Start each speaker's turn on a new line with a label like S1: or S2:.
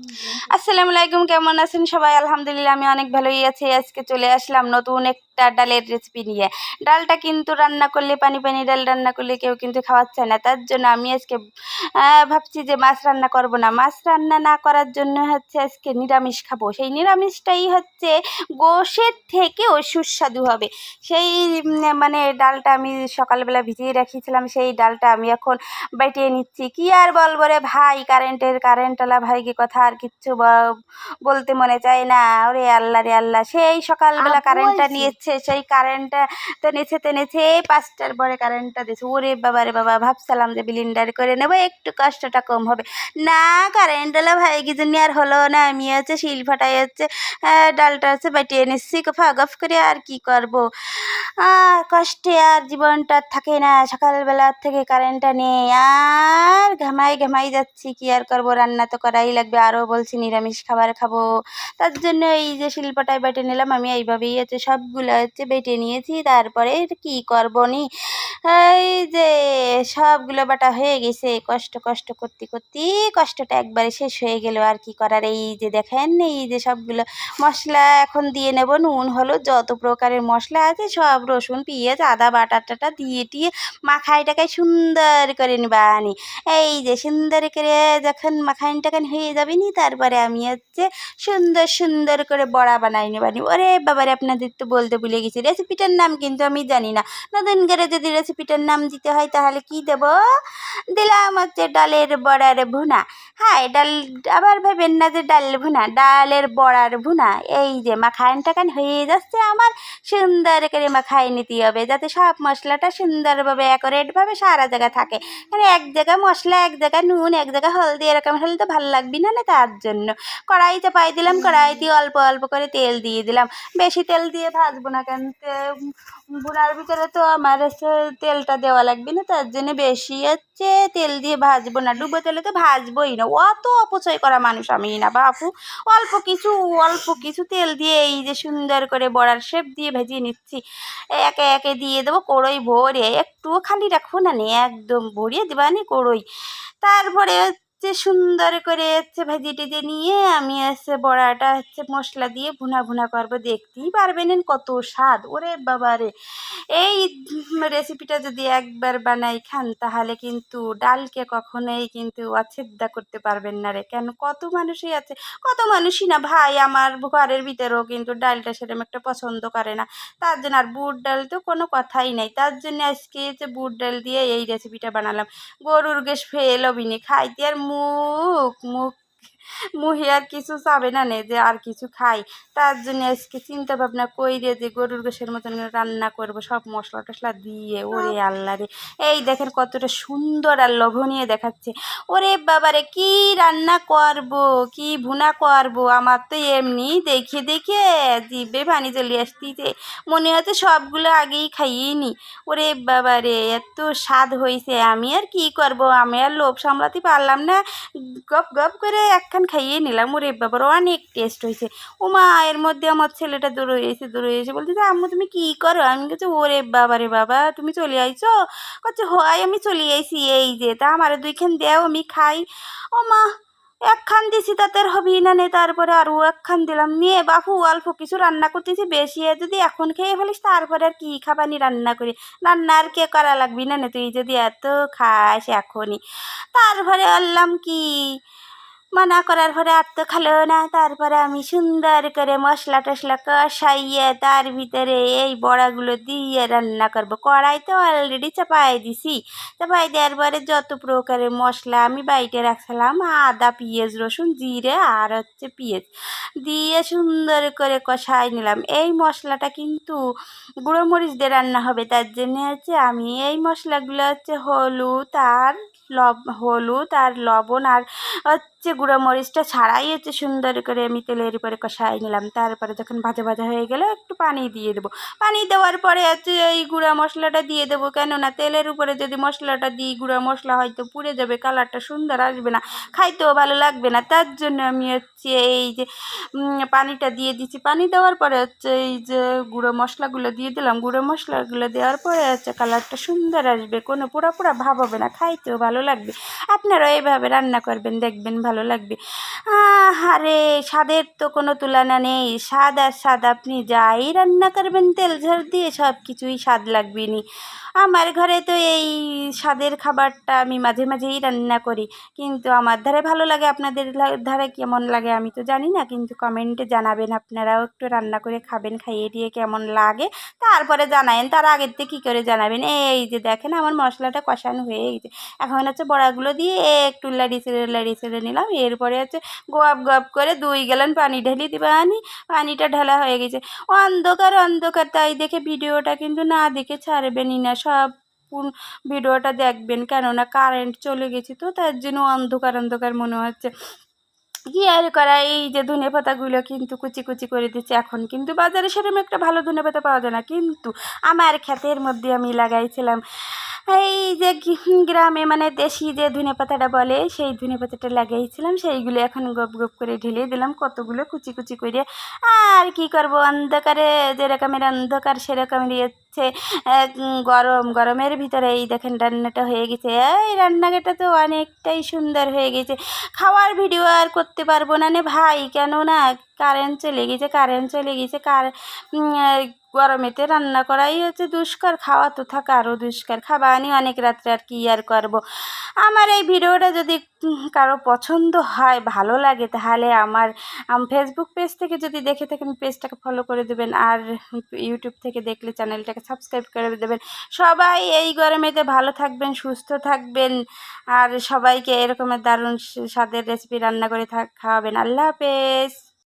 S1: আসসালামু আলাইকুম, কেমন আছেন সবাই? আলহামদুলিল্লাহ আমি অনেক ভালোই আছি। আজকে চলে আসলাম নতুন একটা ডালের রেসিপি নিয়ে। ডালটা কিন্তু রান্না করলে পানি পানি ডাল রান্না করলে কেউ কিন্তু খাওয়াচ্ছে না। তার জন্য আমি আজকে ভাবছি যে মাছ রান্না করব না। মাছ রান্না না করার জন্য হচ্ছে আজকে নিরামিষ খাবো। সেই নিরামিষটাই হচ্ছে গোশের থেকেও সুস্বাদু হবে। সেই মানে ডালটা আমি সকালবেলা ভিজিয়ে রেখেছিলাম, সেই ডালটা আমি এখন বাইটিয়ে নিচ্ছি। কি আর বলবো রে ভাই, কারেন্টওয়ালা ভাইকে কথা আর কিচ্ছু বলতে মনে চায় না। ওরে আল্লাহ রে আল্লাহ, সেই সকালবেলা কারেন্টটা নিয়েছে, সেই কারেন্টটা টেনেছে 5টার পরে কারেন্টটা দিয়েছে। ওরে বাবা রে বাবা, ভাবছিলাম যে ব্লেন্ডার করে নেবো, একটু কষ্টটা কম হবে। না, কারেন্টওয়ালা ভাই কি জন্য আর হলো না। আমি হচ্ছে শিল ফাটাই হচ্ছে ডালটা হচ্ছে বাইটিয়ে নিচ্ছি গফ করে। আর কি করব, কষ্টে আর জীবনটা থাকে না। সকালবেলা থেকে কারেন্টটা নেই আর ঘামাই যাচ্ছি। কি আর করবো, রান্না তো করাই লাগবে। আরও বলছি নিরামিষ খাবার খাবো, তার জন্য এই যে শিলপাটায় বেটে নিলাম। আমি এইভাবেই হচ্ছে সবগুলো হচ্ছে বেটে নিয়েছি। তারপরে কি করবো নি, এই যে সবগুলো বাটা হয়ে গেছে। কষ্ট করতে কষ্টটা একবারে শেষ হয়ে গেল। আর কি করার, এই যে দেখেন, এই যে সবগুলো মশলা এখন দিয়ে নেব। নুন হলুদ যত প্রকারের মশলা আছে সব, রসুন পেঁয়াজ আদা বাটাটা দিয়ে মাখাইটাকে সুন্দর করে নিবানি। এই যে সুন্দর করে যখন মাখাইটাখান হয়ে যাবে নি, তারপরে আমি হচ্ছে সুন্দর করে বড়া বানাই নেবানি। ওরে বাবারে, আপনাদের তো বলতে ভুলে গেছি, রেসিপিটার নাম কিন্তু আমি জানি না। নতুন করে যদি রেসিপিটার নাম দিতে হয় তাহলে কি দেব? দিলাম হচ্ছে ডালের বড়ার ভুনা। হ্যাঁ, ডাল আবার ভাবেন না যে ডাল ভুনা, ডালের বড়ার ভুনা। এই যে মাখানটাখান হয়ে যাচ্ছে আমার, সুন্দর করে মাখাই নিতে হবে যাতে সব মশলাটা সুন্দরভাবে অ্যাকুরেটভাবে সারা জায়গা থাকে। মানে এক জায়গা মশলা, এক জায়গা নুন, এক জায়গা হলদি, এরকম হলে তো ভালো লাগবে না। তার জন্য কড়াই চাপাই দিলাম, কড়াইতে অল্প করে তেল দিয়ে দিলাম। বেশি তেল দিয়ে ভাজবো না, কেন ভুনার ভিতরে তো আমার হচ্ছে তেলটা দেওয়া লাগবে না। তার জন্য বেশি হচ্ছে তেল দিয়ে ভাজবো না, ডুবো তেলে তো ভাজবোই না। অত অপচয় করা মানুষ আমি না বাপু। অল্প কিছু তেল দিয়ে এই যে সুন্দর করে বড়ার শেপ দিয়ে ভেজিয়ে নিচ্ছি। একে একে দিয়ে দেবো কড়াই ভরে, একটুও খালি রাখবো না, একদম ভরিয়ে দেবানি কড়াই। তারপরে হচ্ছে সুন্দর করে হচ্ছে ভেজে টেজে নিয়ে আমি হচ্ছে বড়াটা হচ্ছে মশলা দিয়ে ভুনা করবো। দেখতেই পারবেন কত স্বাদ। ওরে বাবা রে, এই রেসিপিটা যদি একবার বানাই খান তাহলে কিন্তু ডালকে কখনোই কিন্তু অছেদ্যা করতে পারবেন না রে। কেন, কত মানুষই আছে, কত মানুষই না ভাই, আমার ঘরের ভিতরেও কিন্তু ডালটা সেরকম একটা পছন্দ করে না। তার জন্য আর বুট ডাল তো কোনো কথাই নেই। তার জন্য আজকে যে বুট ডাল দিয়ে এই রেসিপিটা বানালাম। গরুর গ্যাস ফেলবিনি খাইতে, আর মুহে আর কিছু চাবে না নে যে আর কিছু খাই। তার জন্য আজকে চিন্তা ভাবনা কইরে যে গরুর গোশের মতন রান্না করব, সব মশলা টশলা দিয়ে। ওরে আল্লাহ রে, এই দেখেন কতটা সুন্দর আর লোভনীয় দেখাচ্ছে। ওরে বাবারে, কি রান্না করব, কি ভুনা করব, আমার তো এমনি দেখে জিভে পানি চলে আসতেছে। মনে হচ্ছে সবগুলো আগেই খাইয়ে নি। ওরে বাবারে, এত স্বাদ হয়েছে। আমি আর কি করব, আমি আর লোভ সামলাতে পারলাম না, গপ করে একখান খাইয়ে নিলাম। ওরে বাবার, অনেক টেস্ট হয়েছে। ওমা, এর মধ্যে আমার ছেলেটা দৌড়ে এসে বলছে যে আম্মু তুমি কি করো? আমি বলছি ওরে বাবা রে বাবা, তুমি চলে আইছো? করছে হয় আমি চলে আইছি, এই যে তা আমার 2খান দেও আমি খাই। ও মা, একখান দিছি তাতে হবি না নে, তারপরে আরও একখান দিলাম। নিয়ে বাপু অল্প কিছু রান্না করতেছি, বেশি যদি এখন খেয়ে ফেলিস তারপরে আর কি খাবানি রান্না করি? রান্না আর কে করা লাগবি না তুই যদি এত খাস এখনই। তারপরে বললাম কি, মানা করার পরে আর তো খালো না। তারপরে আমি সুন্দর করে মশলা টশলা কষাইয়ে তার ভিতরে এই বড়াগুলো দিয়ে রান্না করবো। কড়াই তো অলরেডি চাপাই দিছি। চাপাই দেওয়ার পরে যত প্রকারের মশলা আমি বাইটে রাখছিলাম, আদা পেঁয়াজ রসুন জিরে আর হচ্ছে পেঁয়াজ দিয়ে সুন্দর করে কষাই নিলাম। এই মশলাটা কিন্তু গুঁড়ো মরিচ দিয়ে রান্না হবে, তার জন্য হচ্ছে আমি এই মশলাগুলো হচ্ছে হলুদ আর লবণ আর হচ্ছে গুঁড়ো মরিচটা ছাড়াই হচ্ছে সুন্দর করে আমি তেলের উপরে কষাই নিলাম। তারপরে যখন ভাজা হয়ে গেলে একটু পানি দিয়ে দেবো। পানি দেওয়ার পরে হচ্ছে এই গুঁড়া মশলাটা দিয়ে দেবো। কেননা তেলের উপরে যদি মশলাটা দিই, গুঁড়া মশলা হয়তো পুড়ে যাবে, কালারটা সুন্দর আসবে না, খাইতেও ভালো লাগবে না। তার জন্য আমি হচ্ছে এই যে পানিটা দিয়ে দিচ্ছি। পানি দেওয়ার পরে হচ্ছে এই যে গুঁড়ো মশলাগুলো দিয়ে দিলাম। গুঁড়ো মশলাগুলো দেওয়ার পরে হচ্ছে কালারটা সুন্দর আসবে, কোনো পোড়া ভাব হবে না, খাইতেও ভালো লাগবে। আপনারাও এইভাবে রান্না করবেন, দেখবেন ভালো ভালো লাগবে। আরে স্বাদের তো কোনো তুলনা নেই, স্বাদ আর স্বাদ, আপনি যাই রান্না করবেন তেল ঝাল দিয়ে সব কিছুই স্বাদ লাগবে নি। আমার ঘরে তো এই স্বাদের খাবারটা আমি মাঝে মাঝেই রান্না করি, কিন্তু আমার ধারে ভালো লাগে, আপনাদের ধারে কেমন লাগে আমি তো জানি না, কিন্তু কমেন্টে জানাবেন, আপনারাও একটু রান্না করে খাবেন, খাইয়ে দিয়ে কেমন লাগে তারপরে জানাবেন। তার আগের থেকে কী করে জানাবেন? এই যে দেখেন আমার মশলাটা কষানো হয়ে গেছে, এখন হচ্ছে বড়াগুলো দিয়ে একটু লাড়ি ছেড়ে নিলাম, এরপরে হচ্ছে গোয়াপ গোয়াপ করে 2 গ্যালন পানি ঢেলে দিবানি। পানিটা ঢালা হয়ে গেছে, অন্ধকার অন্ধকার, তাই দেখে ভিডিওটা কিন্তু না দেখে ছাড়বেনই না, সব ভিডিওটা দেখবেন, কেননা কারেন্ট চলে গেছে তো তার জন্য অন্ধকার অন্ধকার মনে হচ্ছে। কি আর করা, এই যে ধনেপাতাগুলো কিন্তু কুচি কুচি করে দিচ্ছে। এখন কিন্তু বাজারে সেরকম একটা ভালো ধনেপাতা পাওয়া যায় না, কিন্তু আমার ক্ষেতের মধ্যে আমি লাগাইছিলাম এই যে গ্রামে মানে দেশি যে ধনেপাতাটা বলে, সেই ধনেপাতাটা লাগিয়েছিলাম, সেইগুলো এখন গপ গপ করে ঢেলে দিলাম কতগুলো কুচি কুচি করে। আর কি করব, অন্ধকারে যেরকমের অন্ধকার সেরকমেরই হচ্ছে গরমের ভিতরে এই দেখেন রান্নাটা হয়ে গেছে। এই রান্নাটা তো অনেকটাই সুন্দর হয়ে গেছে। খাওয়ার ভিডিও আর করতে পারবো না নে ভাই, কেননা কারেন্ট চলে গেছে, গরমেতে রান্না করাই হচ্ছে দুষ্কর, খাওয়া তো থাকা আরও দুষ্কর, খাবা আনি অনেক রাত্রে, আর কি আর করব। আমার এই ভিডিওটা যদি কারো পছন্দ হয়, ভালো লাগে, তাহলে আমার ফেসবুক পেজ থেকে যদি দেখে থাকেন পেজটাকে ফলো করে দেবেন, আর ইউটিউব থেকে দেখলে চ্যানেলটাকে সাবস্ক্রাইব করে দেবেন। সবাই এই গরমেতে ভালো থাকবেন, সুস্থ থাকবেন, আর সবাইকে এরকমের দারুণ স্বাদের রেসিপি রান্না করে খাওয়াবেন। আল্লাহ হাফেজ।